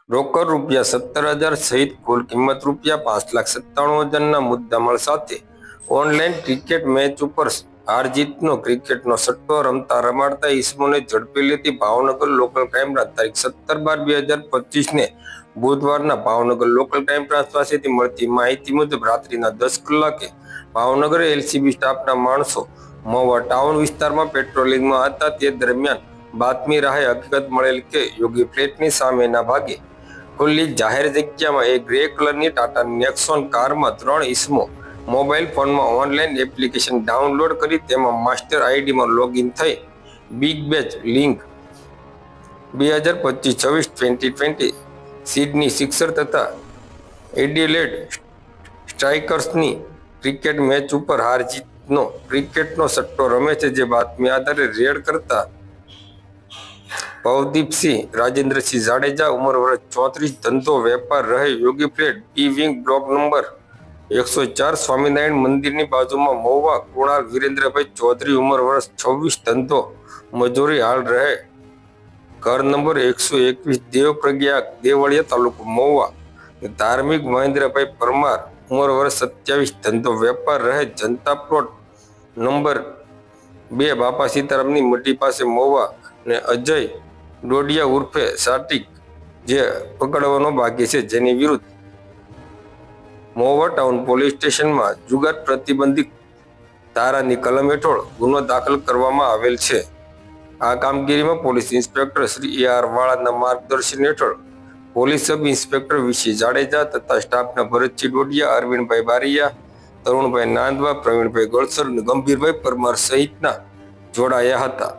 રોકડ ₹17,000 સહિત કુલ કિંમત ₹5,97,000ના મુદ્દામાલ સાથે ઓનલાઈન ક્રિકેટ મેચ ઉપર હાર જીતનો ક્રિકેટનો સટ્ટો રમતા રમાડતા ઈસમોને ઝડપી લેતી ભાવનગર લોકલ ક્રાઇમ બ્રાન્ચ તારીખ 17/12/2025 બુધવારના ભાવનગર લોકલ ક્રાઇમ બ્રાન્ચ પાસેથી મળતી માહિતી મુજબ રાત્રિના 10 કલાકે ભાવનગર એલસીબી સ્ટાફના માણસો મહુવા ટાઉન વિસ્તારમાં પેટ્રોલિંગમાં હતા. તે દરમિયાન બાતમી રાહે હકીકત મળેલ કે યોગી ફ્લેટની સામેના ભાગે ખુલ્લી જાહેર જગ્યામાં એક ગ્રે કલરની ટાટા નેક્સોન કારમાં 3 ઈસમો મોબાઈલ ફોનમાં ઓનલાઈન એપ્લિકેશન ડાઉનલોડ કરી તેમાં માસ્ટર આઈડીમાં લોગિન થઈ big batch link 2025-26-2020 Sydney sixer તથા એડિલેડ સ્ટ્રાઇકર્સની ક્રિકેટ મેચ ઉપર હાર જીતનો ક્રિકેટનો સટ્ટો રમે છે. જે બાતમી આધારે રેડ કરતા ભવદીપસિંહ રાજેન્દ્રસિંહ જાડેજા ઉંમર વર્ષ 34 ધંધો વેપાર રહે યોગી ફ્લેટ બી વિંગ બ્લોક નંબર 104 સ્વામિનારાયણ મંદિરની બાજુમાં મહુવા. કુણાલ વિરેન્દ્રભાઈ ચૌધરી ઉંમર વર્ષ 26 ધંધો મજૂરી હાલ રહે ઘર નંબર 121 દેવપ્રયાગ દેવળિયા તાલુકો મહુવા. ધાર્મિક મહેન્દ્રભાઈ પરમાર ઉંમર વર્ષ 27 ધંધો વેપાર રહે જનતા પ્લોટ નંબર 2 બાપા સીતારામની મઢી પાસે મહુવા. અને અજય ડોડિયા ઉર્ફે સાટિક જે પકડવાનો બાકી છે, જેની વિરુદ્ધ મહુવા ટાઉન પોલીસ સ્ટેશનમાં જુગાર પ્રતિબંધિત ધારાની કલમ હેઠળ ગુનો દાખલ કરવામાં આવેલ છે. આ કામગીરીમાં પોલીસ ઇન્સ્પેક્ટર શ્રી AR વાળાના માર્ગદર્શન હેઠળ પોલીસ સબ ઇન્સ્પેક્ટર વિશી જાડેજા તથા સ્ટાફના ભરતજી ડોડિયા, અરવિંદભાઈ બારિયા, તરુણભાઈ નાંદવા, પ્રવીણભાઈ ગળસર અને ગંભીરભાઈ પરમાર સહિતના જોડાયા હતા.